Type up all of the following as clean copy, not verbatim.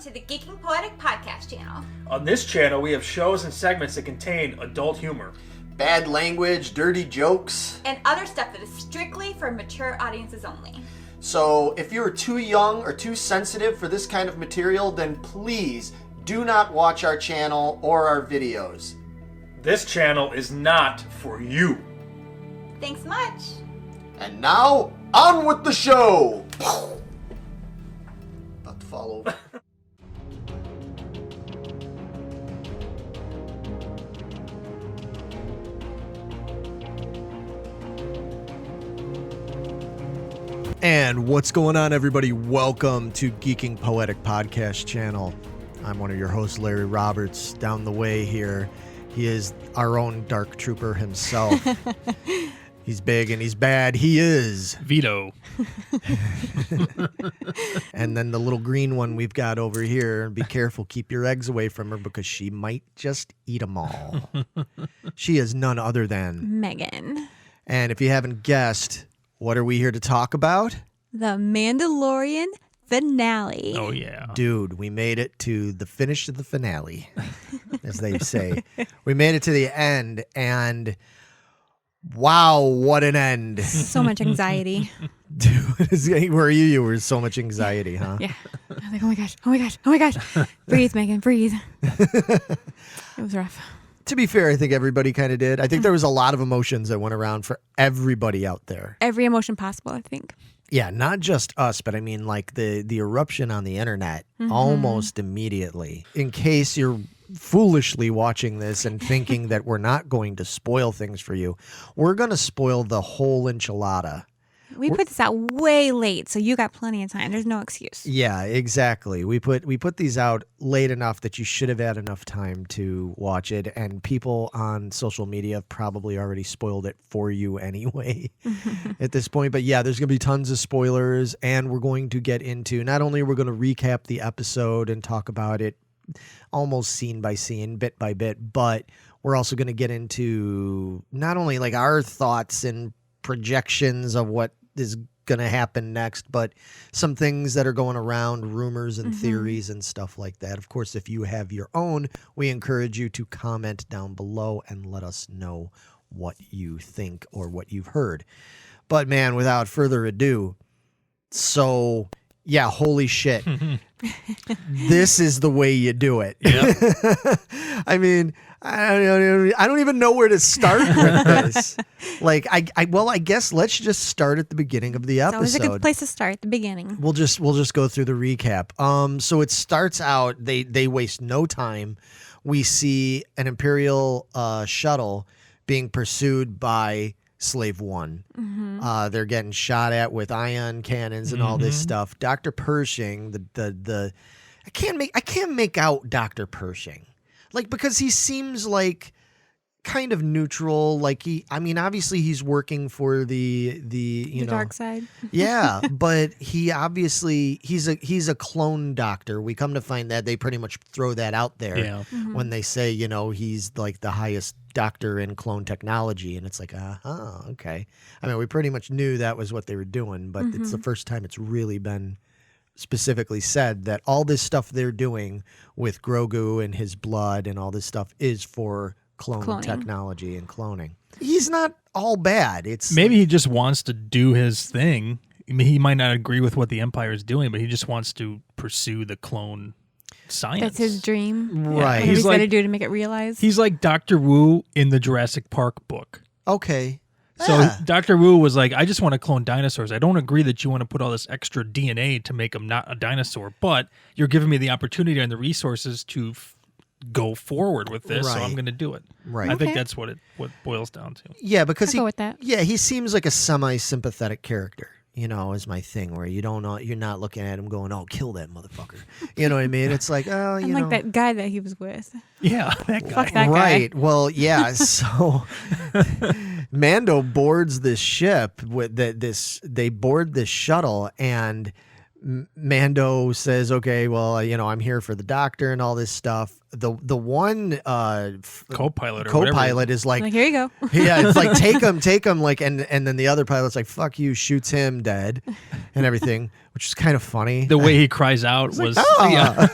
to the Geeking Poetic podcast channel. On this channel, we have shows and segments that contain adult humor, bad language, dirty jokes, and other stuff that is strictly for mature audiences only. So if you're too young or too sensitive for this kind of material, then please do not watch our channel or our videos. This channel is not for you. Thanks much. And now, on with the show! About to fall over. And what's going on, everybody? Welcome to Geeking Poetic podcast channel. I'm one of your hosts, Larry Roberts. Down the way here, he is our own Dark Trooper himself. He's big and he's bad. He is Vito. And then the little green one we've got over here. Be careful, keep your eggs away from her because she might just eat them all. She is none other than Megan. And if you haven't guessed, what are we here to talk about? The Mandalorian Finale. Oh, yeah. Dude, we made it to the finish of the finale, as they say. We made it to the end, and wow, what an end. So much anxiety. Dude, where are you? You were so much anxiety, huh? Yeah. I was like, oh my gosh, oh my gosh, oh my gosh. Breathe, Megan, breathe. It was rough. To be fair, I think everybody kind of did. I think there was a lot of emotions that went around for everybody out there. Every emotion possible, I think. Yeah, not just us, but I mean like the eruption on the internet almost immediately. In case you're foolishly watching this and thinking that we're not going to spoil things for you, we're going to spoil the whole enchilada. We put this out way late, so you got plenty of time. There's no excuse. Yeah, exactly. We put these out late enough that you should have had enough time to watch it, and people on social media have probably already spoiled it for you anyway at this point. But yeah, there's going to be tons of spoilers, and we're going to get into, not only we're going to recap the episode and talk about it almost scene by scene, bit by bit, but we're also going to get into not only like our thoughts and projections of what is going to happen next, but some things that are going around, rumors and theories and stuff like that. Of course, if you have your own, we encourage you to comment down below and let us know what you think or what you've heard. But man, without further ado, so yeah, holy shit. This is the way you do it. Yep. I mean, I don't even know where to start with this. Like, I guess let's just start at the beginning of the episode. It's always a good place to start at the beginning. We'll just go through the recap. So it starts out, they waste no time. We see an Imperial shuttle being pursued by Slave One. They're getting shot at with ion cannons and all this stuff. Dr. Pershing, I can't make out Dr. Pershing. Like, because he seems like kind of neutral. Like obviously he's working for the dark side. Yeah, but he's a clone doctor. We come to find that they pretty much throw that out there when they say, he's like the highest doctor in clone technology, and it's like, okay. I mean, we pretty much knew that was what they were doing, but it's the first time it's really been specifically said that all this stuff they're doing with Grogu and his blood and all this stuff is for cloning technology and cloning. He's not all bad. It's maybe he just wants to do his thing. I mean, he might not agree with what the Empire is doing, but he just wants to pursue the clone science. That's his dream. Right. He's got to do to make it realized. He's like Dr. Wu in the Jurassic Park book. Okay. So Dr. Wu was like, I just want to clone dinosaurs. I don't agree that you want to put all this extra DNA to make them not a dinosaur, but you're giving me the opportunity and the resources to go forward with this, so I'm going to do it. Right. I think that's what boils down to. Yeah, because I'll go with that. Yeah, he seems like a semi-sympathetic character. Is my thing, where you're not looking at him going, "Oh, kill that motherfucker." You know what I mean? It's like, oh, I'm like that guy that he was with. Yeah, that guy. Fuck that guy. Right. Well, yeah. So Mando boards this ship with they board this shuttle, and Mando says, "Okay, well, I'm here for the doctor and all this stuff." The one co-pilot is like, here you go. Yeah, it's like take him, like, and then the other pilot's like, fuck you, shoots him dead, and everything, which is kind of funny. The way he cries out was "Ah!"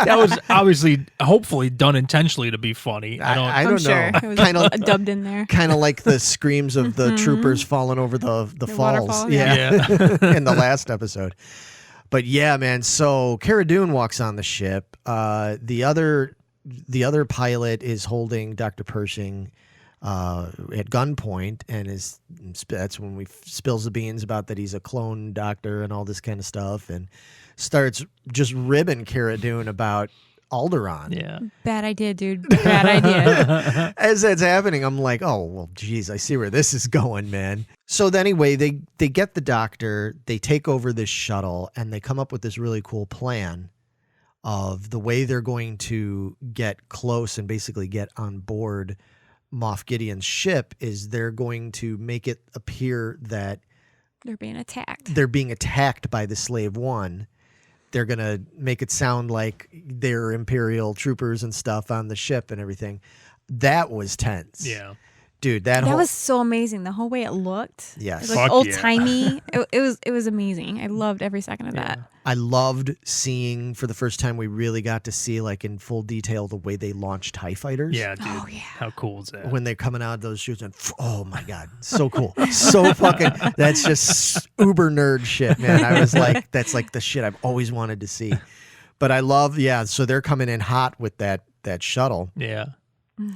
that was obviously, hopefully done intentionally to be funny. I I don't. don't sure know. it was Kind of dubbed in there. kind of like the screams of the troopers falling over the falls. waterfall, Yeah. Yeah. In the last episode. But yeah, man. So Cara Dune walks on the ship. The other pilot is holding Dr. Pershing at gunpoint, and that's when we spills the beans about that he's a clone doctor and all this kind of stuff, and starts just ribbing Cara Dune about Alderaan. Yeah. Bad idea, dude. Bad idea. As that's happening, I'm like, oh, well, geez, I see where this is going, man. So anyway, they get the doctor, they take over this shuttle, and they come up with this really cool plan of the way they're going to get close and basically get on board Moff Gideon's ship is they're going to make it appear that They're being attacked. they're being attacked by the Slave One. They're going to make it sound like they're Imperial troopers and stuff on the ship and everything. That was tense. Yeah. Dude, That whole, was so amazing. The whole way it looked. Yes. It was like Fuck old yeah. timey. It was amazing. I loved every second of that. I loved seeing for the first time we really got to see like in full detail the way they launch TIE fighters. Yeah, dude. Oh, yeah. How cool is that? When they're coming out of those chutes and oh my God, so cool. So fucking, that's just uber nerd shit, man. I was like, that's like the shit I've always wanted to see. But I love, yeah, so they're coming in hot with that shuttle. Yeah.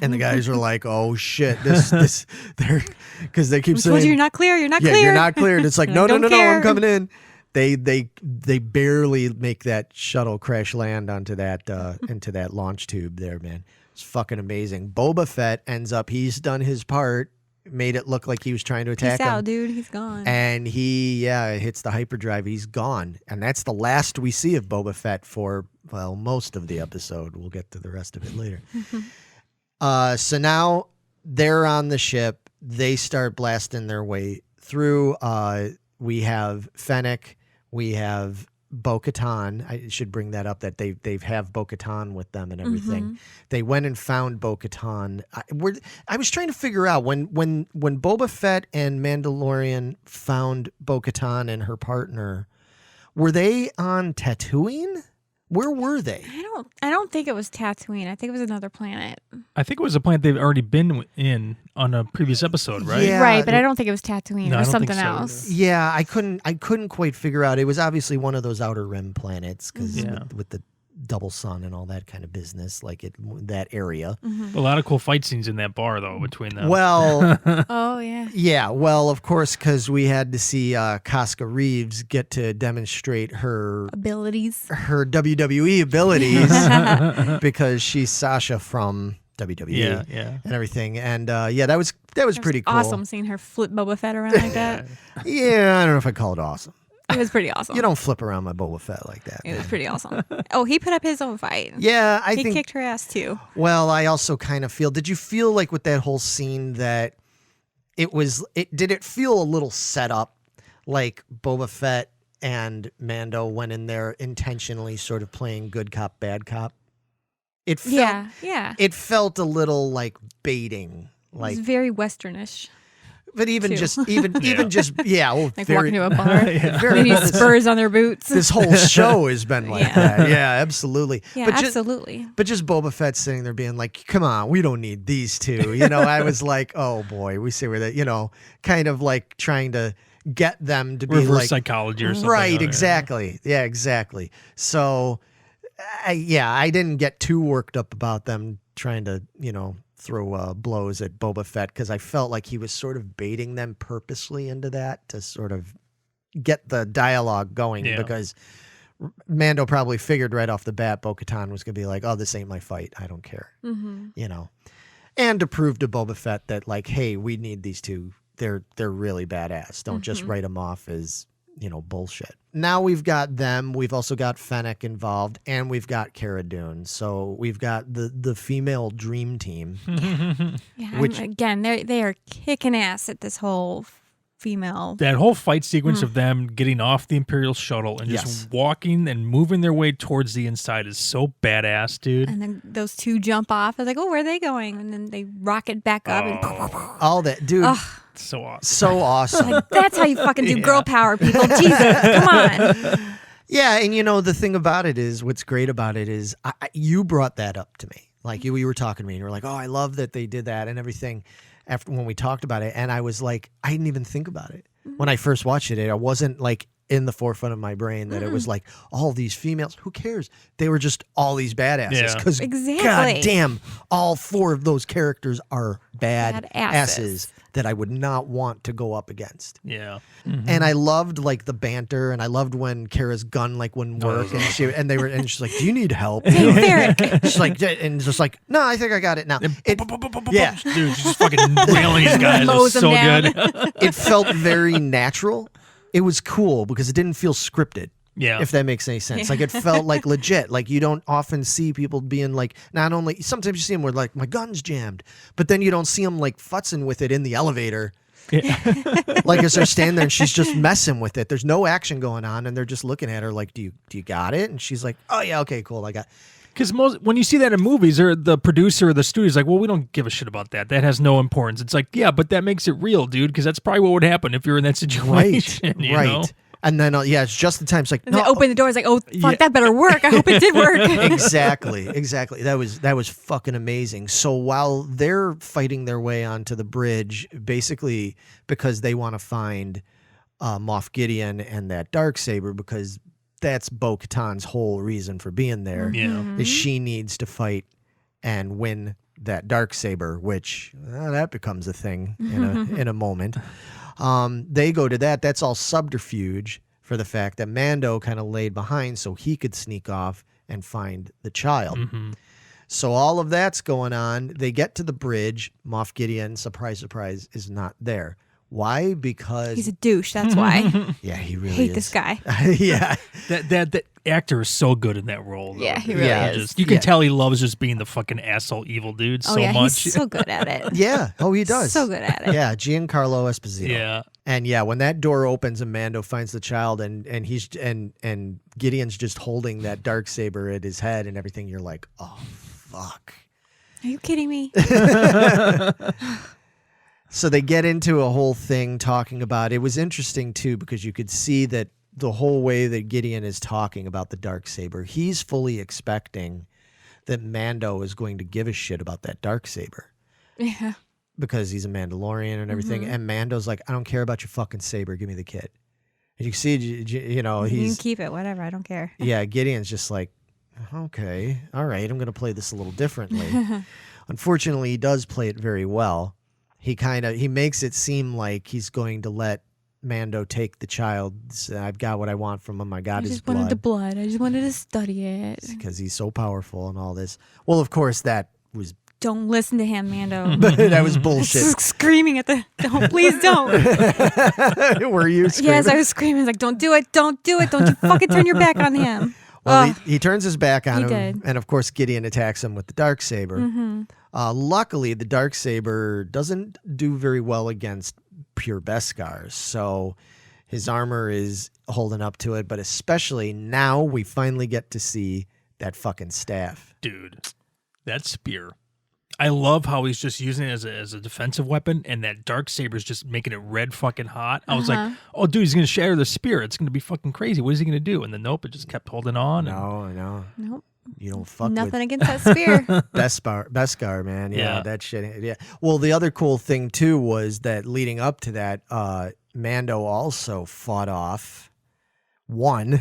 And the guys are like, "Oh shit, this, they're," because they keep We saying, told you you're not clear. You're not "Yeah, clear. you're not cleared." It's like, no, Don't I'm care. coming in. They barely make that shuttle crash land onto that into that launch tube there, man. It's fucking amazing. Boba Fett ends up, he's done his part, made it look like he was trying to attack Peace out, him, dude. He's gone. and he hits the hyperdrive. He's gone, and that's the last we see of Boba Fett for most of the episode. We'll get to the rest of it later. So now they're on the ship. They start blasting their way through. We have Fennec. We have Bo-Katan. I should bring that up that they have Bo-Katan with them and everything. They went and found Bo-Katan. I was trying to figure out when Boba Fett and Mandalorian found Bo-Katan and her partner, were they on Tatooine? Where were they? I don't think it was Tatooine. I think it was another planet. I think it was a planet they've already been in on a previous episode, right? Yeah. Right, but I don't think it was Tatooine. No, It I was don't think something so else. either. Yeah, I couldn't quite figure out. It was obviously one of those outer rim planets because Yeah. with the double sun and all that kind of business, like that area. A lot of cool fight scenes in that bar, though, between them. Well, Oh, yeah. yeah, well, of course, because we had to see Casca Reeves get to demonstrate her Abilities. WWE abilities because she's Sasha from WWE yeah. and everything. And that was pretty cool. Awesome seeing her flip Boba Fett around like that. Yeah, I don't know if I call it awesome. It was pretty awesome. You don't flip around my Boba Fett like that. It was man. pretty awesime. Oh, he put up his own fight. Yeah, I He think. kicked her ass too. Well, I also kind of feel. Did you feel like with that whole scene that did it feel a little set up, like Boba Fett and Mando went in there intentionally, sort of playing good cop, bad cop? It felt, Yeah. It felt a little like baiting, It like, was very westernish. but even too. just oh, Like very, walking to a bar. very. Maybe spurs on their boots. This whole show has been like Yeah. that. Yeah, absolutely. Yeah, but absolutely. But just Boba Fett sitting there being like, come on, we don't need these two. You know, I was like, oh boy, we see where that, kind of like trying to get them to be Reverse like. psychology or something. Right, like that. exactly. Yeah, exactly. So, I didn't get too worked up about them trying to, throw blows at Boba Fett because I felt like he was sort of baiting them purposely into that to sort of get the dialogue going Yeah. because Mando probably figured right off the bat Bo-Katan was going to be like, oh, this ain't my fight. I don't care. And to prove to Boba Fett that like, hey, we need these two. They're really badass. Don't just write them off as, bullshit. Now we've got them. We've also got Fennec involved and we've got Cara Dune. So we've got the female dream team. Yeah. Which- Again, they are kicking ass at this whole female. That whole fight sequence of them getting off the Imperial shuttle and Yes. just walking and moving their way towards the inside is so badass, dude. And then those two jump off. I was like, oh, where are they going? And then they rocket back up. And All that, dude. Ugh. So awesome. So awesome. Like, that's how you fucking do girl power, people. Jesus, come on. Yeah, and the thing about it is, what's great about it is, you brought that up to me. Like you were talking to me, and you were like, "Oh, I love that they did that and everything." After when we talked about it, and I was like, I didn't even think about it when I first watched it. I wasn't like in the forefront of my brain that it was like all these females. Who cares? They were just all these badasses. Because God damn, all 4 of those characters are bad asses that I would not want to go up against. Yeah. And I loved like the banter, and I loved when Kara's gun like wouldn't work, and she's like, "Do you need help?" She's like, and just like, "No, I think I got it now." Yeah, dude, she's just fucking railing these guys. It was so good. It felt very natural. It was cool because it didn't feel scripted. Yeah. If that makes any sense. Like it felt like legit. Like you don't often see people being like, not only, sometimes you see them where like, my gun's jammed, but then you don't see them like futzing with it in the elevator. Yeah. Like as they're standing there and she's just messing with it. There's no action going on and they're just looking at her like, do you got it? And she's like, oh yeah, okay, cool, I got it. Because when you see that in movies, or the producer or the studio's like, well, we don't give a shit about that. That has no importance. It's like, yeah, but that makes it real, dude, because that's probably what would happen if you're in that situation. Right, you right. know? And then, it's just the time. It's like, and they open the door. It's like, oh, fuck, that better work. I hope it did work. Exactly. That was fucking amazing. So while they're fighting their way onto the bridge, basically because they want to find Moff Gideon and that Darksaber, because that's Bo-Katan's whole reason for being there, is she needs to fight and win that Darksaber, which that becomes a thing in a moment. They go to that. That's all subterfuge for the fact that Mando kind of laid behind so he could sneak off and find the child. So all of that's going on. They get to the bridge. Moff Gideon, surprise, surprise, is not there. Why? Because he's a douche. That's why. Yeah, he really hate is. this guy. Yeah, that actor is so good in that role. Though. Yeah, he really is. You can tell he loves just being the fucking asshole evil dude so much. He's so good at it. Yeah. Oh, he does. So good at it. Yeah, Giancarlo Esposito. Yeah. And yeah, when that door opens and Mando finds the child and Gideon's just holding that Darksaber at his head and everything, you're like, oh fuck. Are you kidding me? So they get into a whole thing talking about, it was interesting too, because you could see that the whole way that Gideon is talking about the Darksaber, he's fully expecting that Mando is going to give a shit about that Darksaber. Yeah. Because he's a Mandalorian and everything. And Mando's like, I don't care about your fucking saber. Give me the kid. And you can see, you can keep it, whatever. I don't care. Yeah, Gideon's just like, okay, all right, I'm going to play this a little differently. Unfortunately, he does play it very well. He makes it seem like he's going to let Mando take the child. I've got what I want from him. I got his blood. I just wanted the blood. I just wanted to study it. Because he's so powerful and all this. Well, of course, that was... Don't listen to him, Mando. That was bullshit. Screaming at please don't. Were you screaming? Yes, I was screaming. Like, don't do it. Don't do it. Don't you fucking turn your back on him. Well, he turns his back on him. Did. And of course, Gideon attacks him with the Darksaber. Luckily, the Darksaber doesn't do very well against pure Beskars. So his armor is holding up to it. But especially now we finally get to see that fucking staff. Dude, that spear. I love how he's just using it as a defensive weapon, and that Darksaber is just making it red fucking hot. I was like, oh, dude, he's going to shatter the spear. It's going to be fucking crazy. What is he going to do? And then, nope, it just kept holding on. No. Nope. You don't fuck Nothing with against that spear. Beskar, man. Yeah, that shit. Yeah. Well, the other cool thing, too, was that leading up to that, Mando also fought off one.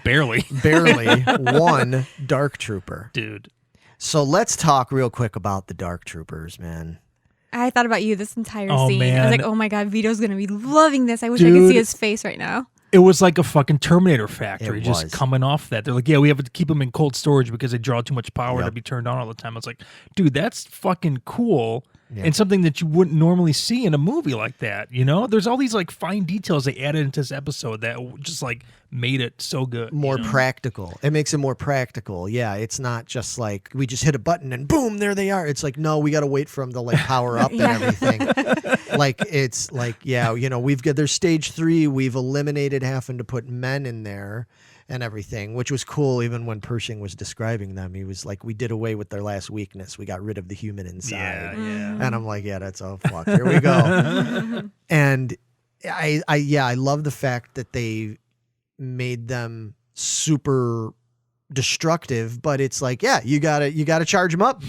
Barely one Dark Trooper. Dude. So let's talk real quick about the Dark Troopers, man. I thought about you this entire scene. Man. I was like, oh my God, Vito's going to be loving this. I wish I could see his face right now. It was like a fucking Terminator factory It just was. coming off that. They're like, yeah, we have to keep them in cold storage because they draw too much power to be turned on all the time. I was like, dude, that's fucking cool. Yeah. And something that you wouldn't normally see in a movie like that, you know? There's all these like fine details they added into this episode that just like made it so good. More practical. It makes it more practical. Yeah, it's not just like we just hit a button and boom, there they are. It's like, no, we got to wait for them to like power up and everything. Like it's like, yeah, you know, there's stage 3. We've eliminated having to put men in there. and everything, which was cool. Even when Pershing was describing them, he was like, we did away with their last weakness. We got rid of the human inside. Yeah. And I'm like, yeah, that's fuck. Here we go. And I love the fact that they made them super destructive, but it's like, yeah, you gotta charge them up.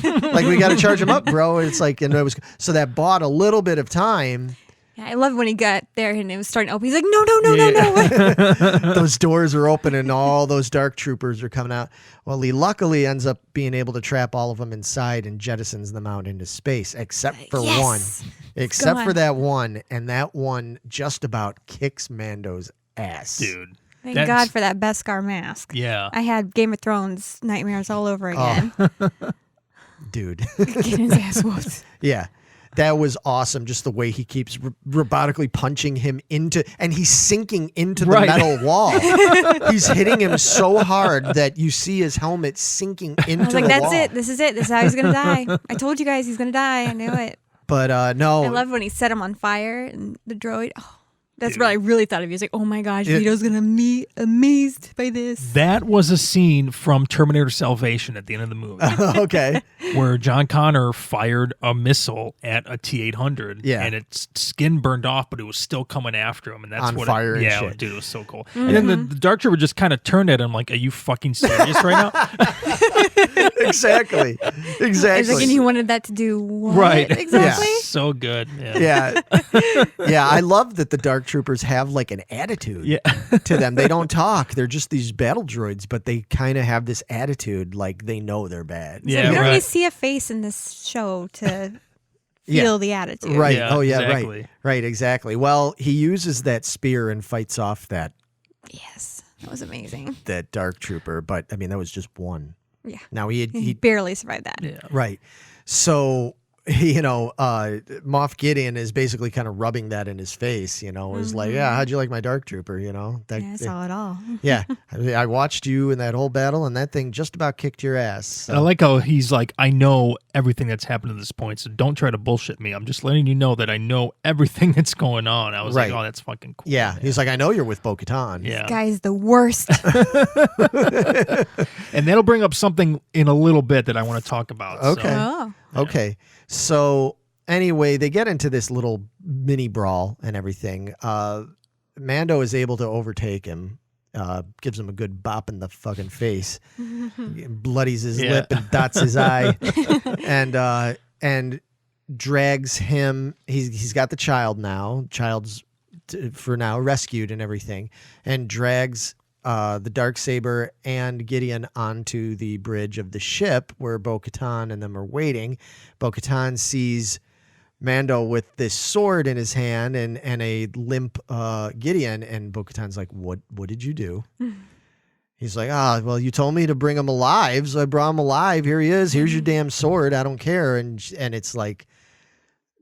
Like, we gotta charge them up, bro. It's like, and it was so that bought a little bit of time. Yeah, I love when he got there and it was starting to open. He's like, no. Those doors are open and all those dark troopers are coming out. Well, he luckily ends up being able to trap all of them inside and jettisons them out into space, except for one. Except for that one, and that one just about kicks Mando's ass. Dude. Thank God for that Beskar mask. Yeah. I had Game of Thrones nightmares all over again. Dude. Getting his ass whooped. Yeah. That was awesome. Just the way he keeps robotically punching him into, and he's sinking into the metal wall. He's hitting him so hard that you see his helmet sinking into the wall. That's it. This is it. This is how he's going to die. I told you guys he's going to die. I knew it. But no. I love when he set him on fire and the droid. Oh. That's what I really thought of. He was like, oh my gosh, Vito's going to be amazed by this. That was a scene from Terminator Salvation at the end of the movie. Okay. Where John Connor fired a missile at a T-800. Yeah. And its skin burned off, but it was still coming after him. And that's on what fire and yeah, shit. Dude, it was so cool. And then the Dark Trooper just kind of turned at him like, are you fucking serious right now? Exactly. It's like, and he wanted that to do what? Right. Exactly. Yeah. So good. Yeah. Yeah. I love that the Dark Troopers have like an attitude to them. They don't talk. They're just these battle droids, but they kind of have this attitude like they know they're bad. Yeah, you don't right. really see a face in this show to feel the attitude. Right. Yeah, Oh, yeah. exactly. Right. Right. Exactly. Well, he uses that spear and fights off that Yes. That was amazing. Dark Trooper. But I mean, that was just one. Yeah. Now He barely survived that. Yeah. Right. So, Moff Gideon is basically kind of rubbing that in his face, is like, yeah, how'd you like my Dark Trooper, I saw it all. Yeah. I watched you in that whole battle and that thing just about kicked your ass. So. And I like how he's like, I know everything that's happened to this point, so don't try to bullshit me. I'm just letting you know that I know everything that's going on. I was like, oh, that's fucking cool. Yeah. He's like, I know you're with Bo-Katan. Yeah. This guy's the worst. And that'll bring up something in a little bit that I want to talk about. Okay. Oh. Okay. So anyway, they get into this little mini brawl and everything. Mando is able to overtake him, gives him a good bop in the fucking face, bloodies his lip and dots his eye, and drags him. He's got the child now. Child's for now rescued and everything, and drags the Darksaber and Gideon onto the bridge of the ship where Bo-Katan and them are waiting. Bo-Katan sees Mando with this sword in his hand and a limp Gideon, and Bo-Katan's like, what did you do? He's like, well, you told me to bring him alive, so I brought him alive. Here he is. Here's your damn sword. I don't care. And it's like,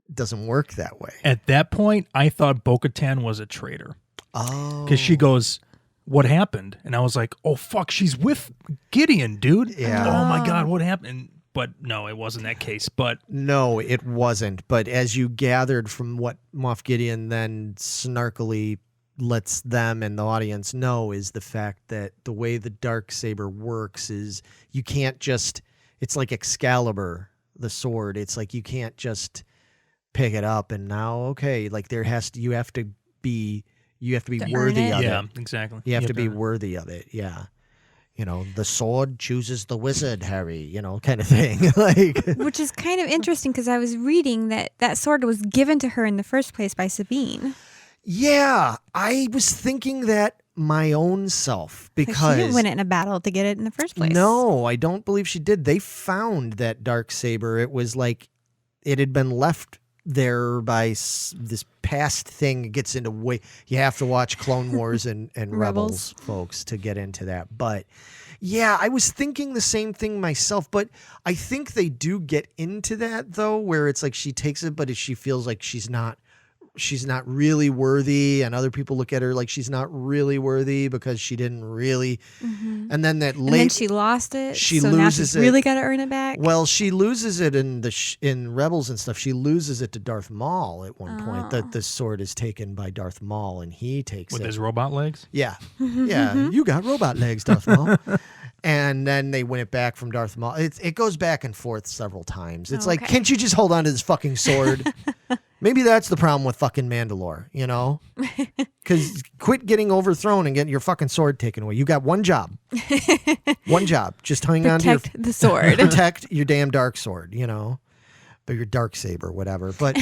it doesn't work that way. At that point, I thought Bo-Katan was a traitor. Oh. Because she goes, what happened? And I was like, oh, fuck, she's with Gideon, dude. Yeah. Oh, my God, what happened? But no, it wasn't that case. But no, it wasn't. But as you gathered from what Moff Gideon then snarkily lets them and the audience know is the fact that the way the Darksaber works is you can't just, it's like Excalibur, the sword. It's like you can't just pick it up and now, okay, like you have to be worthy of it. Yeah, exactly. You have to be worthy of it. Yeah. The sword chooses the wizard, Harry, kind of thing. Like, which is kind of interesting because I was reading that sword was given to her in the first place by Sabine. Yeah, I was thinking that my own self because she didn't win it in a battle to get it in the first place. No, I don't believe she did. They found that Darksaber. It was like it had been left there by this past thing. It gets into way. You have to watch Clone Wars and Rebels, folks, to get into that. But yeah, I was thinking the same thing myself. But I think they do get into that though, where it's like she takes it, but she feels like she's not she's not really worthy, and other people look at her like she's not really worthy because she didn't really. And then that And then she lost it. she so now loses she's it. really got to earn it back. Well, she loses it in in Rebels and stuff. She loses it to Darth Maul at one point. That the sword is taken by Darth Maul, and he takes With it. his robot legs? Yeah, yeah. You got robot legs, Darth Maul. And then they win it back from Darth Maul. It goes back and forth several times. It's like, Okay. can't you just hold on to this fucking sword? Maybe that's the problem with fucking Mandalore, you know? Because quit getting overthrown and getting your fucking sword taken away. You got one job. One job. Just hang on to your... Protect the sword. Protect your damn dark sword, you know? Or your dark saber, whatever. But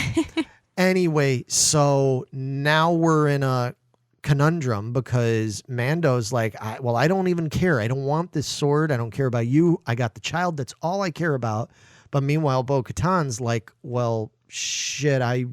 anyway, so now we're in a conundrum because Mando's like, I don't even care. I don't want this sword. I don't care about you. I got the child. That's all I care about. But meanwhile, Bo-Katan's like, well, shit, I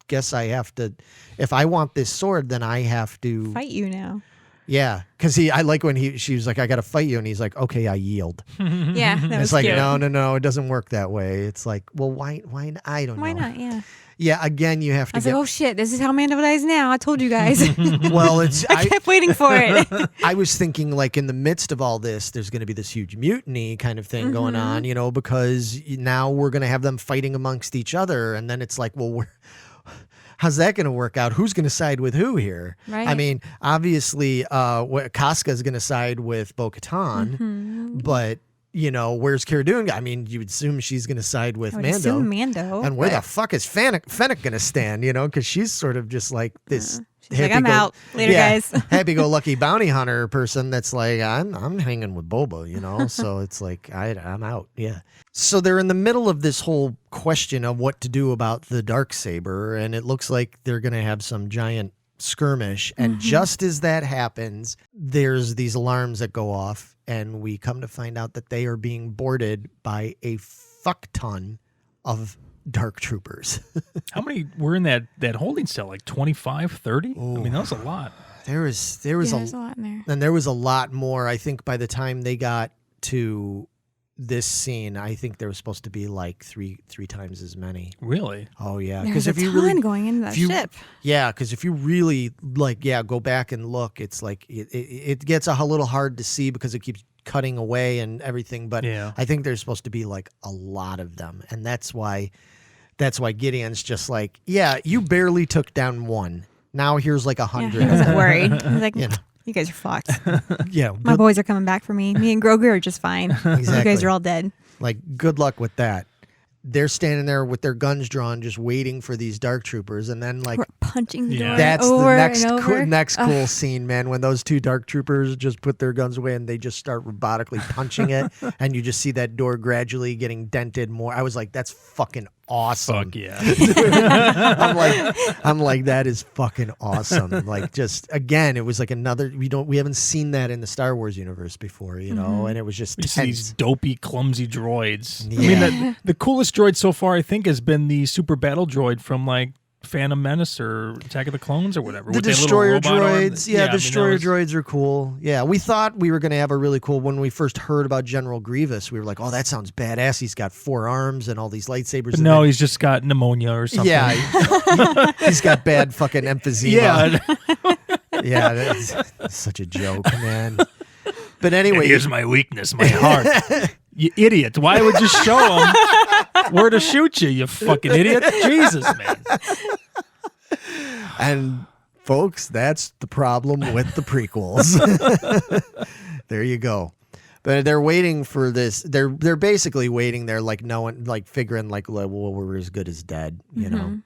guess I have to, if I want this sword, then I have to Fight you now. Yeah, because I like when she was like, I got to fight you. And he's like, okay, I yield. Yeah, that was It's like, cute. no, it doesn't work that way. It's like, well, why, I don't know. Why not? Yeah. Yeah, again, you have I to was get, like, oh shit, this is how Mando dies now. I told you guys. well, it's, I kept waiting for it. I was thinking like in the midst of all this, there's going to be this huge mutiny kind of thing going on, you know, because now we're going to have them fighting amongst each other. And then it's like, well, how's that going to work out? Who's going to side with who here? Right. I mean, obviously, Casca is going to side with Bo-Katan, but you know, where's Cara Dune? I mean, you would assume she's going to side with I would Mando. assume Mando. And where the fuck is Fennec going to stand? You know, because she's sort of just like this. She's like, I'm out. Later, guys. Happy-go-lucky bounty hunter person that's like, I'm hanging with Boba, you know? So it's like, I'm out. Yeah. So they're in the middle of this whole question of what to do about the Darksaber, and it looks like they're going to have some giant skirmish. And just as that happens, there's these alarms that go off, and we come to find out that they are being boarded by a fuck ton of dark troopers. How many were in that holding cell? Like 25, 30? I mean, that was a lot. There was There's a lot in there. and there was a lot more. I think by the time they got to this scene, I think there was supposed to be like three times as many. Really? Oh yeah, There's because a if you ton really going into that if you- ship. yeah, because if you really like go back and look, it's like it gets a little hard to see because it keeps cutting away and everything. But Yeah. I think there's supposed to be like a lot of them, and that's why Gideon's just like, yeah, you barely took down one. Now here's like Yeah, 100. he wasn't worried. He was like, You know. you guys are fucked. Yeah, My boys are coming back for me. Me and Grogu are just fine. You Exactly. guys are all dead. like good luck with that. They're standing there with their guns drawn, just waiting for these dark troopers, and then like We're punching the Yeah. door that's over the next and over. next cool scene, man. When those two dark troopers just put their guns away and they just start robotically punching it, and you just see that door gradually getting dented more. I was like, that's fucking awesome. Fuck yeah. I'm like, that is fucking awesome. Like, just again, it was like another. We haven't seen that in the Star Wars universe before, you know. And it was just We see these tense. dopey, clumsy droids. Yeah. I mean, the coolest droid so far, I think, has been the super battle droid from like Phantom Menace or Attack of the Clones or whatever. The with that little destroyer robot arm. droids, yeah, I mean, destroyer that was- droids are cool. Yeah, we thought we were going to have a really cool. When we first heard about General Grievous, we were like, "Oh, that sounds badass. He's got 4 arms and all these lightsabers." But and no, then- he's just got pneumonia or something. yeah, he's got bad fucking emphysema. Yeah. Yeah, that's such a joke, man. But anyway, Here's my weakness, my heart. You idiot. Why would you show him where to shoot you, you fucking idiot? Jesus, man. and folks, that's the problem with the prequels. There you go. But they're waiting for this. They're basically waiting there, like no one, like figuring, like, well, we're as good as dead, you know.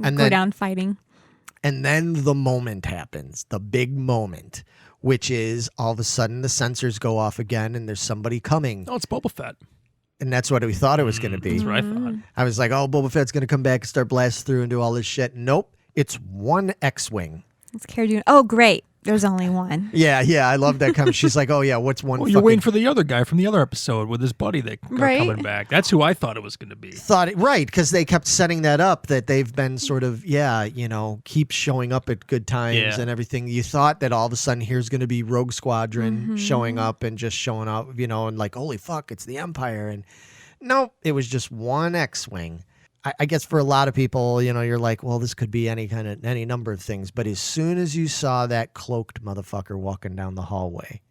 And Go then, down fighting. and then the moment happens, the big moment, which is all of a sudden the sensors go off again, and there's somebody coming, Oh, it's Boba Fett. and that's what we thought it was going to be. That's what I thought. I was like, oh, Boba Fett's going to come back and start blasting through and do all this shit. Nope, it's one X-wing. It's Cara Dune. Oh, great. There's only one. Yeah, I love that comment. She's like, oh yeah, what's one? Well, you're waiting for the other guy from the other episode with his buddy that are Right. coming back. That's who I thought it was going to be. right, because they kept setting that up, that they've been sort of, keep showing up at good times Yeah. and everything. You thought that all of a sudden here's going to be Rogue Squadron showing up and just showing up, and like, holy fuck, it's the Empire. And no, it was just one X-Wing. I guess for a lot of people, you're like, well, this could be any number of things. But as soon as you saw that cloaked motherfucker walking down the hallway,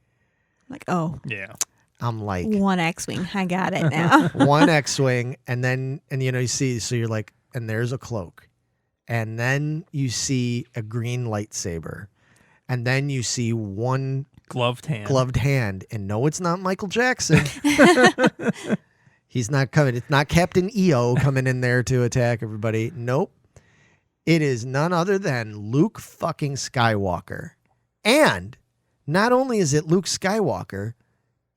Like, oh, Yeah. I'm like, one X-Wing. I got it now. one X-Wing. And then, you see, so you're like, and there's a cloak. And then you see a green lightsaber. And then you see one Gloved hand. And no, it's not Michael Jackson. He's not coming. It's not Captain EO coming in there to attack everybody. Nope. It is none other than Luke fucking Skywalker. And not only is it Luke Skywalker,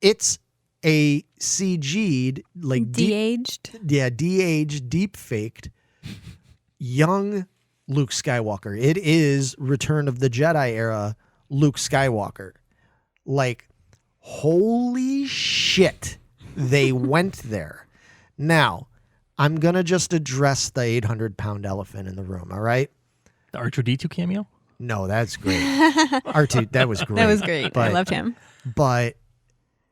it's a CG'd, like De-aged. de-aged, deep-faked, young Luke Skywalker. It is Return of the Jedi era Luke Skywalker. Like, holy shit, they went there. Now, I'm going to just address the 800-pound elephant in the room, all right? The R2-D2 cameo? No, that's great. R2, that was great. That was great. I But- loved him. But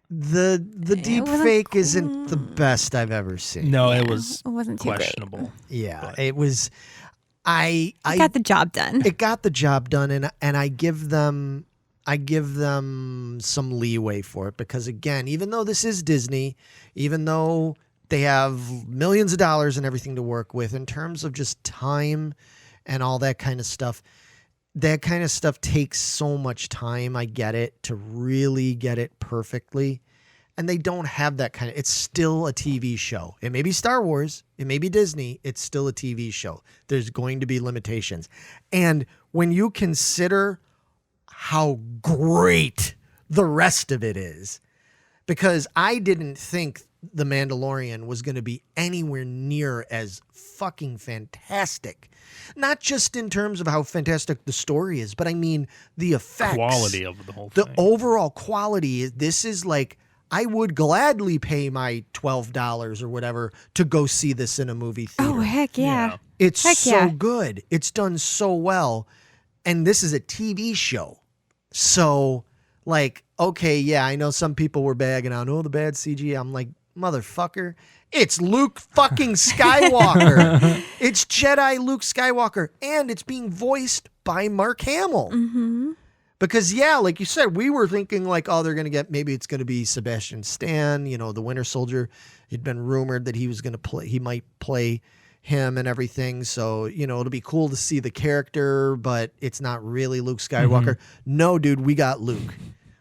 the deep wasn't fake isn't the best I've ever seen. No, it was It wasn't too great. questionable. Yeah, But- it was. I Got the job done. it got the job done, and I give them some leeway for it because, again, even though this is Disney, even though they have millions of dollars and everything to work with in terms of just time and all that kind of stuff, that kind of stuff takes so much time. I get it, to really get it perfectly. And they don't have that kind of, it's still a TV show. It may be Star Wars, it may be Disney, it's still a TV show. There's going to be limitations. And when you consider how great the rest of it is, because I didn't think The Mandalorian was going to be anywhere near as fucking fantastic. Not just in terms of how fantastic the story is, but I mean the effects. Quality of the whole The thing. overall quality, this is like, I would gladly pay my $12 or whatever to go see this in a movie theater. Oh, heck yeah. It's heck so yeah. good. It's done so well. And this is a TV show. So, like, okay, yeah, I know some people were bagging on, the bad CG. I'm like, motherfucker, it's Luke fucking Skywalker. It's Jedi Luke Skywalker. And it's being voiced by Mark Hamill. Mm-hmm. Because, yeah, like you said, we were thinking like, they're going to get, maybe it's going to be Sebastian Stan, the Winter Soldier. It'd been rumored that he was going to play, he might play him and everything. So, it'll be cool to see the character, but it's not really Luke Skywalker. No, dude, we got Luke.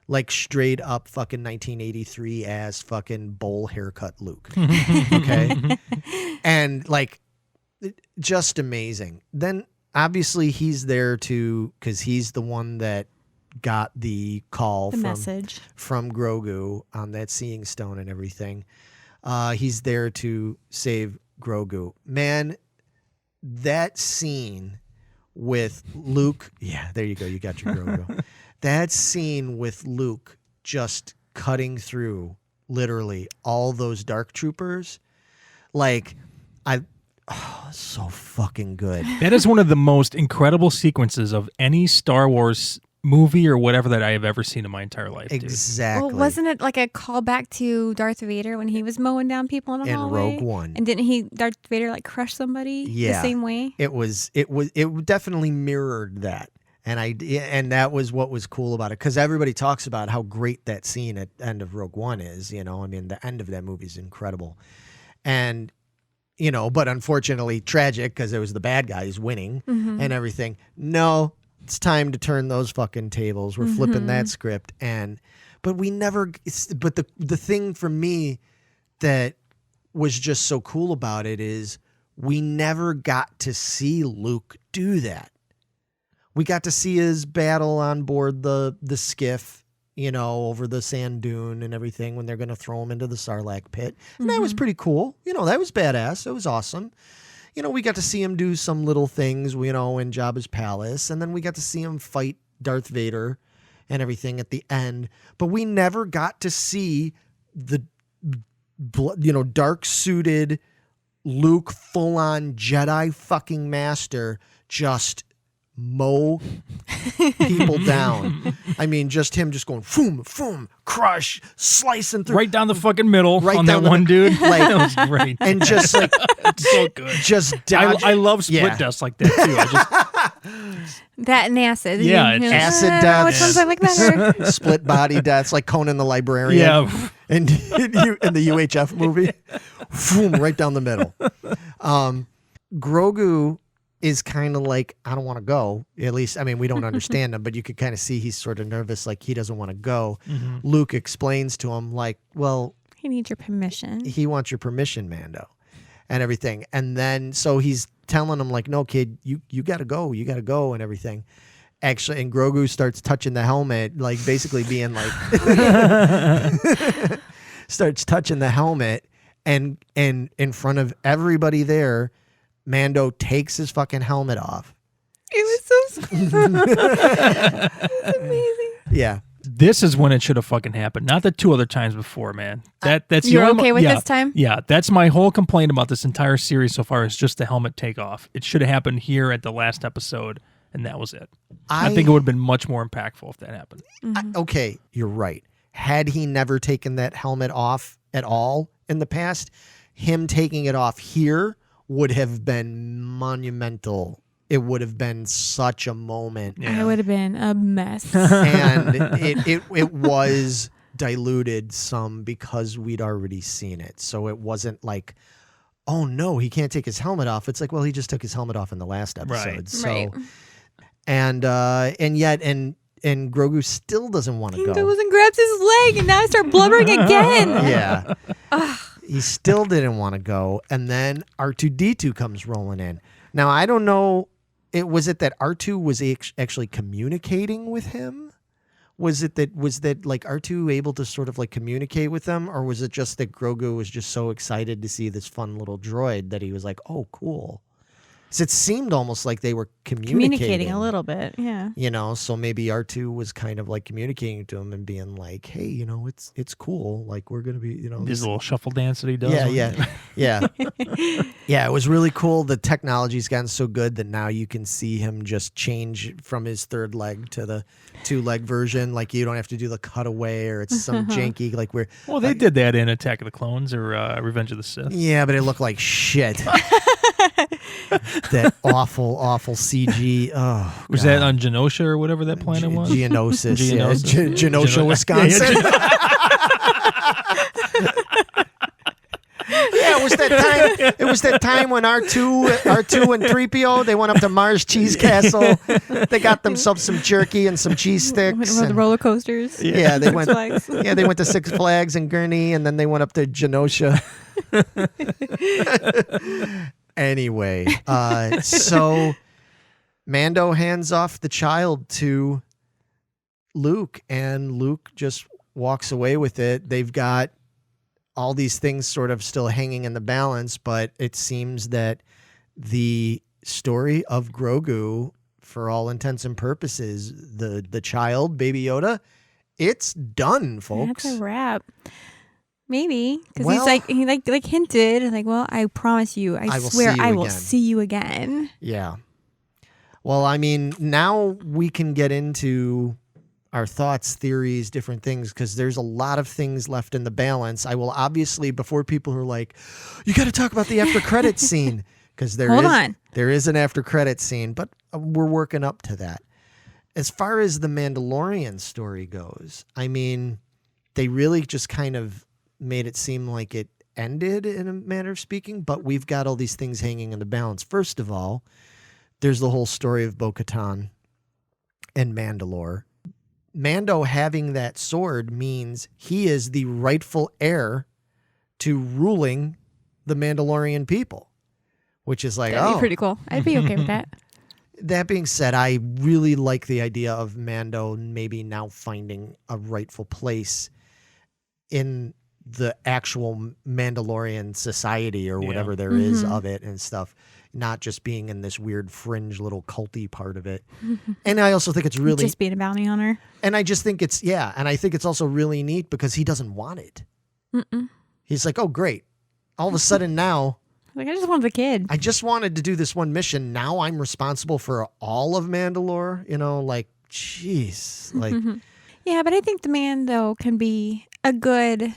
Like straight up fucking 1983 ass fucking bowl haircut Luke. Okay. And like, just amazing. Then obviously he's there because he's the one that got the call The message. from Grogu on that seeing stone and everything. He's there to save Grogu. Man, that scene with Luke. Yeah, there you go. You got your Grogu. That scene with Luke just cutting through literally all those dark troopers. Like, so fucking good. That is one of the most incredible sequences of any Star Wars movie or whatever that I have ever seen in my entire life. Dude. Exactly. Well, wasn't it like a callback to Darth Vader when he was mowing down people in a In hallway? Rogue One. And didn't Darth Vader like crush somebody the Yeah. same way? It definitely mirrored that. And that was what was cool about it, because everybody talks about how great that scene at the end of Rogue One is. I mean, the end of that movie is incredible, and but unfortunately tragic because it was the bad guys winning and everything. No, it's time to turn those fucking tables. We're flipping that script, but we never. But the thing for me that was just so cool about it is we never got to see Luke do that. We got to see his battle on board the skiff, over the sand dune and everything when they're going to throw him into the Sarlacc pit. And that was pretty cool. That was badass. It was awesome. We got to see him do some little things, in Jabba's palace. And then we got to see him fight Darth Vader and everything at the end. But we never got to see the, dark-suited Luke full-on Jedi fucking master just mow people down. I mean, just him just going, boom, boom, crush, slicing through. Right down the fucking middle Right on down that one dude. like- That was great. And just like, so good. just dodge. I love split Yeah. deaths like that too. I just, That and acid. Yeah, it's acid Which deaths. ones I like better? Split body deaths, like Conan the Librarian. yeah. in the UHF movie, boom, right down the middle. Grogu is kind of like, I don't want to go. At least, I mean, we don't understand him, but you could kind of see he's sort of nervous, like he doesn't want to go. Mm-hmm. Luke explains to him, like, well, He needs your permission. he wants your permission, Mando, and everything. And then, so he's telling him, like, no, kid, you got to go, and everything. Actually, and Grogu starts touching the helmet, like basically being like, starts touching the helmet, and in front of everybody there, Mando takes his fucking helmet off. It was so amazing. Yeah. This is when it should have fucking happened. Not the two other times before, man. That's You're the only okay with yeah, this time? Yeah, that's my whole complaint about this entire series so far is just the helmet takeoff. It should have happened here at the last episode, and that was it. I think it would have been much more impactful if that happened. Okay, you're right. Had he never taken that helmet off at all in the past, him taking it off here would have been monumental. It would have been such a moment. I would have been a mess. And it was diluted some because we'd already seen it. So it wasn't like, oh no, he can't take his helmet off. It's like, well, he just took his helmet off in the last episode. Right. So Right. and Grogu still doesn't want to He go. goes and grabs his leg, and now I start blubbering again. Yeah. He still didn't want to go. And then R2-D2 comes rolling in. Now, I don't know. Was it that R2 was actually communicating with him? Was that like R2 able to sort of like communicate with them? Or was it just that Grogu was just so excited to see this fun little droid that he was like, oh, cool. So it seemed almost like they were communicating A little bit, yeah. You know, so maybe R2 was kind of like communicating to him and being like, hey, you know, it's cool. Like, we're going to be, you know. His little shuffle dance that he does. Yeah. Yeah, it was really cool. The technology's gotten so good that now you can see him just change from his third leg to the 2-leg version. Like, you don't have to do the cutaway or it's some janky, like we're. Well, they did that in Attack of the Clones or Revenge of the Sith. Yeah, but it looked like shit. That awful CG. Oh, Was that on Genosha or whatever that planet was? Geonosis. Geonosis. Yeah. Genosha, Wisconsin. Yeah, it was that time. It was that time when R2 and 3PO, they went up to Mars Cheese Castle. They got themselves some jerky and some cheese sticks. Went on the and- roller coasters. yeah, they went. Flags. Yeah, they went to Six Flags and Gurney, and then they went up to Genosha. Anyway, so Mando hands off the child to Luke, and Luke just walks away with it. They've got all these things sort of still hanging in the balance, but it seems that the story of Grogu, for all intents and purposes, the child, Baby Yoda, it's done, folks. That's a wrap. Maybe because Well- he hinted like, well, I promise you, I will swear, see you I will again. see you again. Yeah. Well, I mean, now we can get into our thoughts, theories, different things, because there's a lot of things left in the balance. I will obviously, before people are like, you got to talk about the after credits scene, because Hold on. there is an after credits scene, but we're working up to that. As far as the Mandalorian story goes, I mean, they really just kind of made it seem like it ended in a manner of speaking, but we've got all these things hanging in the balance. First of all, there's the whole story of Bo-Katan and Mandalore. Mando having that sword means he is the rightful heir to ruling the Mandalorian people, which is like, That'd be pretty cool. I'd be okay with that. That being said, I really like the idea of Mando maybe now finding a rightful place in the actual Mandalorian society or whatever there is of it and stuff, not just being in this weird fringe little culty part of it. And I also think it's really, Just being a bounty hunter. and I just think it's, yeah, and I think it's also really neat because he doesn't want it. Mm-mm. He's like, oh, great. All of a sudden now Like, I just wanted a kid. I just wanted to do this one mission. Now I'm responsible for all of Mandalore. Like, jeez. Like, Yeah, but I think the Mando can be a good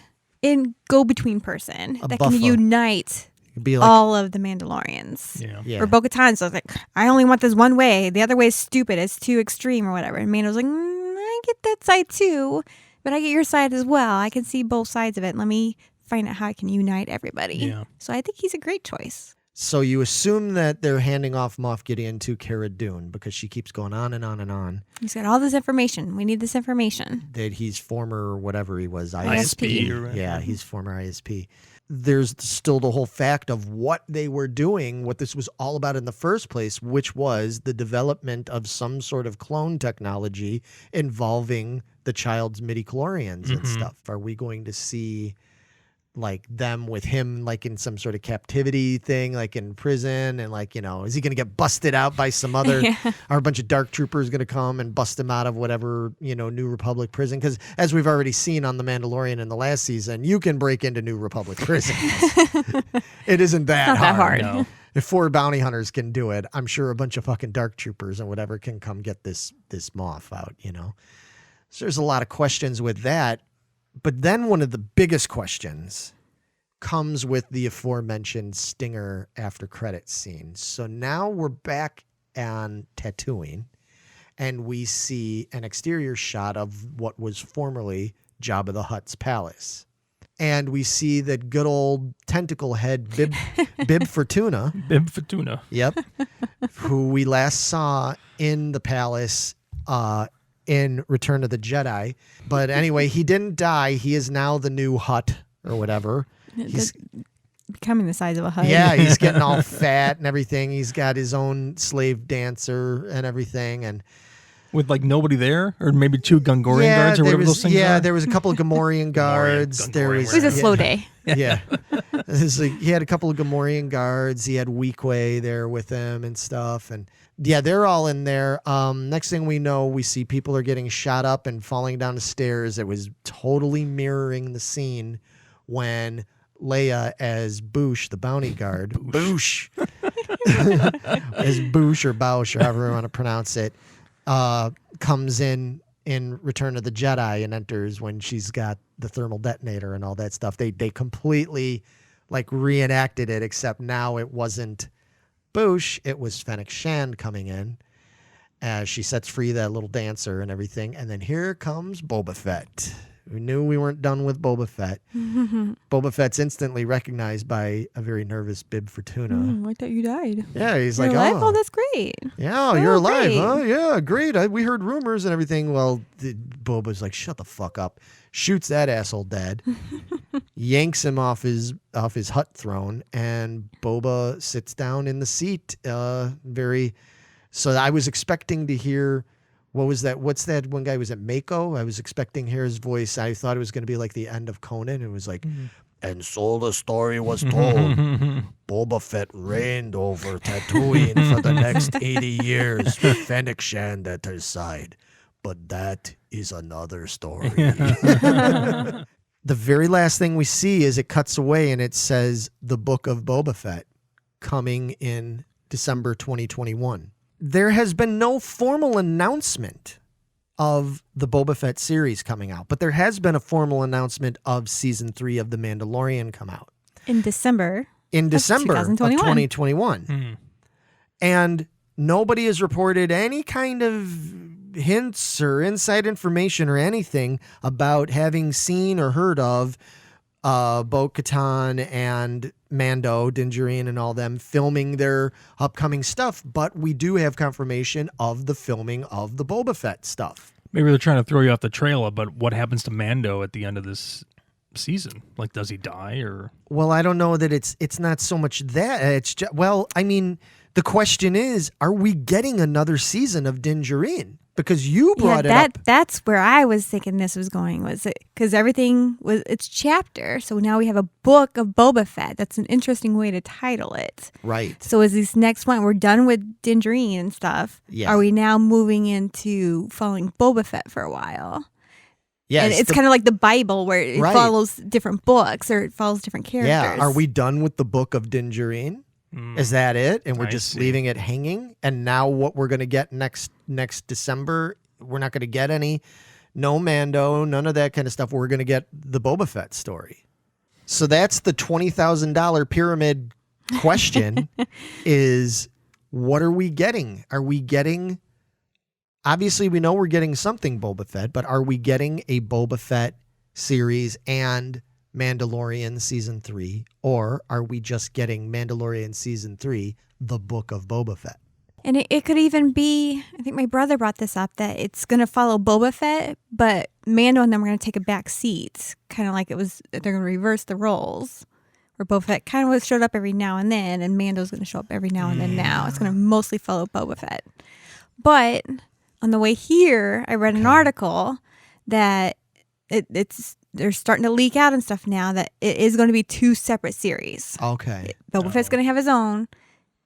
go-between person that buffer. can unite be like, all of the Mandalorians. yeah. For Bo-Katan, so it's like, I only want this one way. The other way is stupid. It's too extreme or whatever. And Mando's like, I get that side too, but I get your side as well. I can see both sides of it. Let me find out how I can unite everybody. Yeah. So I think he's a great choice. So you assume that they're handing off Moff Gideon to Cara Dune because she keeps going on and on and on. He's got all this information. We need this information. That he's former whatever he was. ISP. Yeah, he's former ISP. There's still the whole fact of what they were doing, what this was all about in the first place, which was the development of some sort of clone technology involving the child's midichlorians and stuff. Are we going to see like them with him like in some sort of captivity thing, like in prison, and like, is he going to get busted out by some other, are a bunch of dark troopers going to come and bust him out of whatever, New Republic prison? Because as we've already seen on The Mandalorian in the last season, you can break into New Republic prison. It isn't that Not that hard. No. If 4 bounty hunters can do it, I'm sure a bunch of fucking dark troopers and whatever can come get this Moff out, So there's a lot of questions with that. But then one of the biggest questions comes with the aforementioned stinger after credits scene. So now we're back on Tatooine, and we see an exterior shot of what was formerly Jabba the Hutt's palace. And we see that good old tentacle head Bib Fortuna. Bib Fortuna. Yep. Who we last saw in the palace in Return of the Jedi. But anyway, he didn't die. He is now the new Hutt or whatever. He's becoming the size of a hut. Yeah, he's getting all fat and everything. He's got his own slave dancer and everything. And with like nobody there, or maybe 2 Gungorian guards or whatever those things are. Yeah, there was a couple of Gamorrean guards. Gamorrean, There was, It was a slow day. Yeah. He had a couple of Gamorrean guards. He had Weequay there with him and stuff. And yeah, they're all in there. Next thing we know, we see people are getting shot up and falling down the stairs. It was totally mirroring the scene when Leia as Boosh, the bounty guard, Boosh, as Boosh or Bausch, or however you want to pronounce it, comes in Return of the Jedi and enters when she's got the thermal detonator and all that stuff. They completely like reenacted it, except now it wasn't Boosh, it was Fennec Shand coming in as she sets free that little dancer and everything. And then here comes Boba Fett. We knew we weren't done with Boba Fett. Boba Fett's instantly recognized by a very nervous Bib Fortuna. I thought you died. Yeah, he's You're like, alive? oh, That's great. yeah, you're alive, great. huh? Yeah, great. We heard rumors and everything. Well, Boba's like, shut the fuck up. Shoots that asshole dead. Yanks him off his hut throne, and Boba sits down in the seat. So I was expecting to hear, what was that? What's that one guy? Was it Mako? I was expecting to hear his voice. I thought it was going to be like the end of Conan. It was like, and so the story was told. Boba Fett reigned over Tatooine for the next 80 years with Fennec Shand at his side. But that is another story. The very last thing we see is it cuts away and it says the Book of Boba Fett coming in December 2021. There has been no formal announcement of the Boba Fett series coming out, but there has been a formal announcement of season 3 of The Mandalorian come out. In December. Of 2021. And nobody has reported any kind of hints or inside information or anything about having seen or heard of Bo-Katan and Mando, Din Djarin and all them filming their upcoming stuff, but we do have confirmation of the filming of the Boba Fett stuff. Maybe they're trying to throw you off the trail about what happens to Mando at the end of this season. Like, does he die or? Well, I don't know that it's not so much that. It's just, well, I mean, the question is, are we getting another season of Din Djarin? Because you brought it up. That's where I was thinking this was going, was it because everything was it's chapter. So now we have a book of Boba Fett. That's an interesting way to title it. Right. So is this next one, we're done with Din Djarin and stuff. Yeah. Are we now moving into following Boba Fett for a while? Yeah, and it's kind of like the Bible where it Right. follows different books or it follows different characters. Yeah. Are we done with the book of Dingerine? Is that it? And we're I just see. leaving it hanging? And now what we're going to get next December, we're not going to get no Mando, none of that kind of stuff. We're going to get the Boba Fett story. So that's the $20,000 pyramid question is what are we getting? Are we getting, obviously we know we're getting something Boba Fett, but are we getting a Boba Fett series and Mandalorian Season 3, or are we just getting Mandalorian Season 3, the Book of Boba Fett? And it could even be, I think my brother brought this up, that it's going to follow Boba Fett, but Mando and them are going to take a back seat. Kind of like they're going to reverse the roles. Where Boba Fett kind of showed up every now and then, and Mando's going to show up every now and then now. It's going to mostly follow Boba Fett. But on the way here, I read an article that they're starting to leak out and stuff now that it is going to be 2 separate series. Okay. Boba Fett's going to have his own,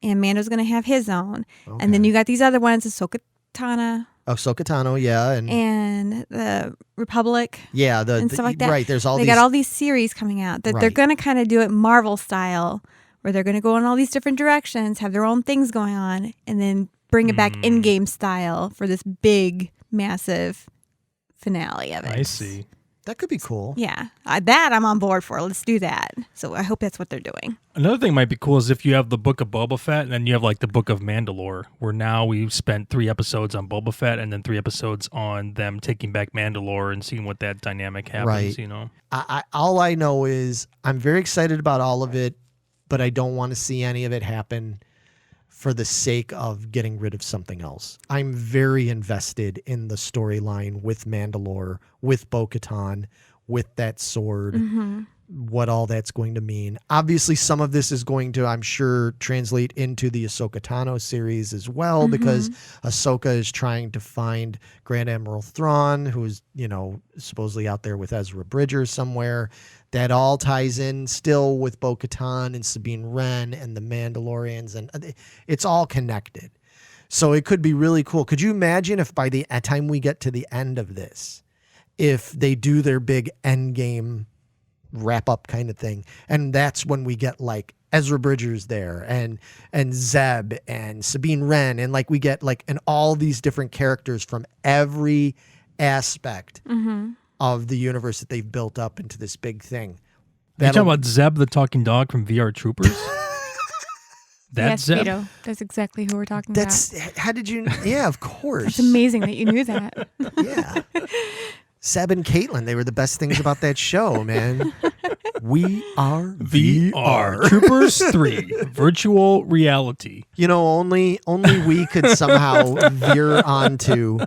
and Mando's going to have his own. And then you got these other ones, Ahsoka Tano, yeah. and the Republic. Yeah, and stuff like that. Right, there's all they these. got all these series coming out that they're Right. going to kind of do it Marvel style, where they're going to go in all these different directions, have their own things going on, and then bring it back in-game style for this big, massive finale of it. I see. That could be cool. Yeah, that I'm on board for. Let's do that. So I hope that's what they're doing. Another thing might be cool is if you have the Book of Boba Fett and then you have like the Book of Mandalore, where now we've spent 3 episodes on Boba Fett and then 3 episodes on them taking back Mandalore and seeing what that dynamic happens, Right. you know? All I know is I'm very excited about all of it, but I don't want to see any of it happen for the sake of getting rid of something else. I'm very invested in the storyline with Mandalore, with Bo-Katan, with that sword, what all that's going to mean. Obviously, some of this is going to, I'm sure, translate into the Ahsoka Tano series as well, because Ahsoka is trying to find Grand Admiral Thrawn, who's, supposedly out there with Ezra Bridger somewhere. That all ties in still with Bo-Katan and Sabine Wren and the Mandalorians, and it's all connected. So it could be really cool. Could you imagine if by the time we get to the end of this, if they do their big end game wrap up kind of thing, and that's when we get like Ezra Bridger's there and Zeb and Sabine Wren, and like we get like and all these different characters from every aspect of the universe that they've built up into this big thing. Are you talking about Zeb the talking dog from VR Troopers? yes, That's Zeb. Vito. That's exactly who we're talking That's how did you? Yeah, of course. It's amazing that you knew that. Yeah. Seb and Caitlin, they were the best things about that show, man. We are VR Troopers 3 Virtual Reality. Only we could somehow veer onto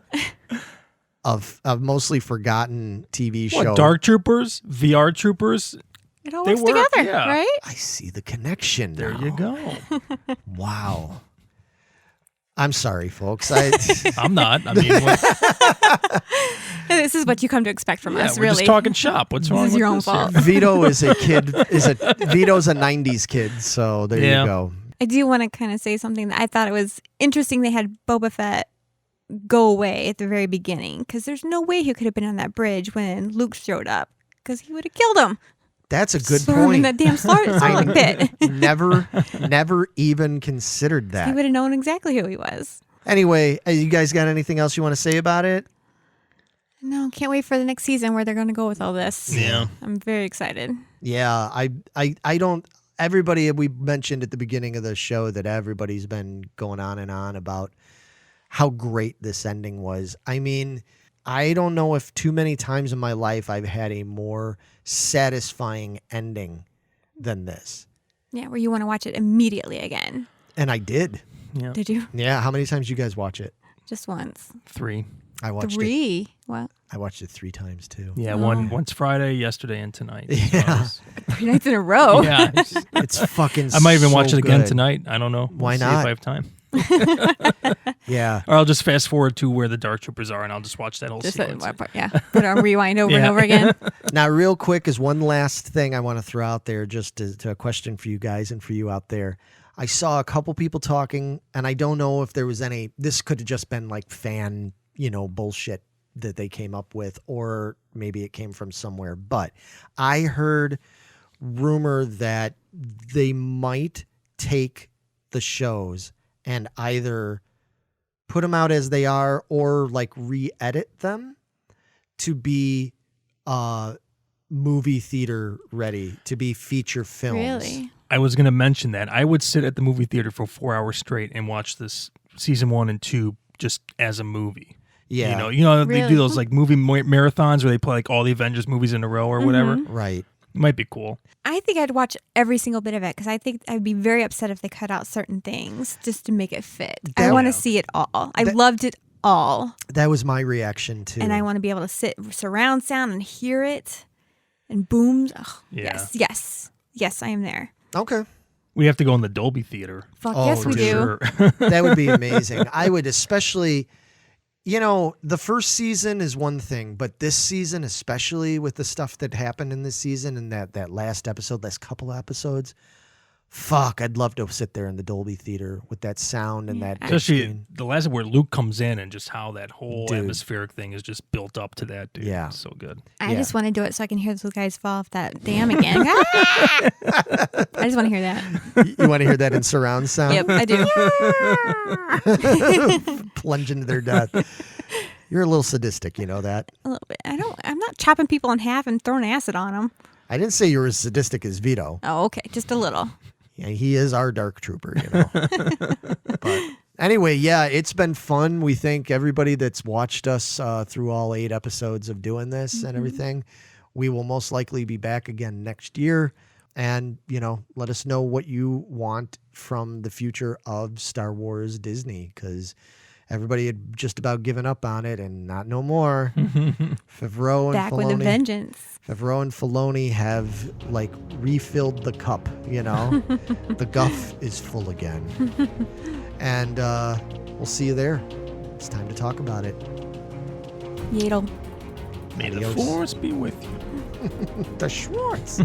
a mostly forgotten TV show. What, Dark Troopers? VR Troopers? It all They works work, together, yeah. right? I see the connection There now. you go. Wow. I'm sorry, folks. I'm not. I mean, This is what you come to expect from us, we're really. just talking shop. What's wrong This is with your own this fault. here? Vito is a kid. Vito's a '90s kid, so there Yeah. you go. I do want to kind of say something that I thought it was interesting. They had Boba Fett go away at the very beginning because there's no way he could have been on that bridge when Luke showed up because he would have killed him. That's a good Throw him in point. that damn Sarlacc pit. Never even considered He that. would have known exactly who he was. Anyway, you guys got anything else you want to say about it? No, can't wait for the next season where they're going to go with all this. Yeah. I'm very excited. Yeah, I don't. Everybody, we mentioned at the beginning of the show that everybody's been going on and on about how great this ending was. I mean, I don't know if too many times in my life I've had a more satisfying ending than this. Yeah, where you want to watch it immediately again. And I did. Yeah. Did you? Yeah, how many times you guys watch it? Just once. 3. I watched it. 3? What? I watched it 3 times too. Yeah, Oh. once Friday, yesterday, and tonight. Yeah. 3 nights in a row. Yeah. It's fucking I might even watch so it again good. tonight. I don't know. Why See not? if I have time. Yeah. Or I'll just fast forward to where the Dark Troopers are and I'll just watch that whole Just sequence. yeah. Put it on rewind over and Yeah. over again. Now, real quick, is one last thing I want to throw out there, just to a question for you guys and for you out there. I saw a couple people talking, and I don't know if there was any. This could have just been like fan, bullshit that they came up with, or maybe it came from somewhere. But I heard rumor that they might take the shows and either put them out as they are or like re-edit them to be movie theater ready, to be feature films. Really? I was going to mention that. I would sit at the movie theater for 4 hours straight and watch this season 1 and 2 just as a movie. Yeah. You know, they Really? do those like movie marathons where they play like all the Avengers movies in a row or whatever. Right. It might be cool. I think I'd watch every single bit of it because I think I'd be very upset if they cut out certain things just to make it fit. I That- want to see it all. I loved it all. That was my reaction too. And I want to be able to sit surround sound and hear it and booms. Oh, Yeah. Yes, I am there. Okay. We have to go in the Dolby Theater. Fuck Oh, yes, we for do. Sure. That would be amazing. I would especially, the first season is one thing, but this season, especially with the stuff that happened in this season and that last couple episodes, fuck, I'd love to sit there in the Dolby Theater with that sound and that big Especially screen. the last where Luke comes in and just how that whole Dude. atmospheric thing is just built up to that, dude. Yeah. It's so good. I Yeah. just want to do it so I can hear those guys fall off that dam again. Ah! I just want to hear that. You want to hear that in surround sound? Yep, I do. Plunge into their death. You're a little sadistic, you know that? A little bit. I'm not chopping people in half and throwing acid on them. I didn't say you were as sadistic as Vito. Oh, okay, just a little. Yeah, he is our dark trooper, But anyway, yeah, it's been fun. We thank everybody that's watched us through all 8 episodes of doing this and everything. We will most likely be back again next year. And, let us know what you want from the future of Star Wars Disney, because everybody had just about given up on it and not no more. Favreau and Back Filoni. with a vengeance. Favreau and Filoni have refilled the cup, The guff is full again. And we'll see you there. It's time to talk about it. Yadel. May the Adios. force be with you. The Schwartz.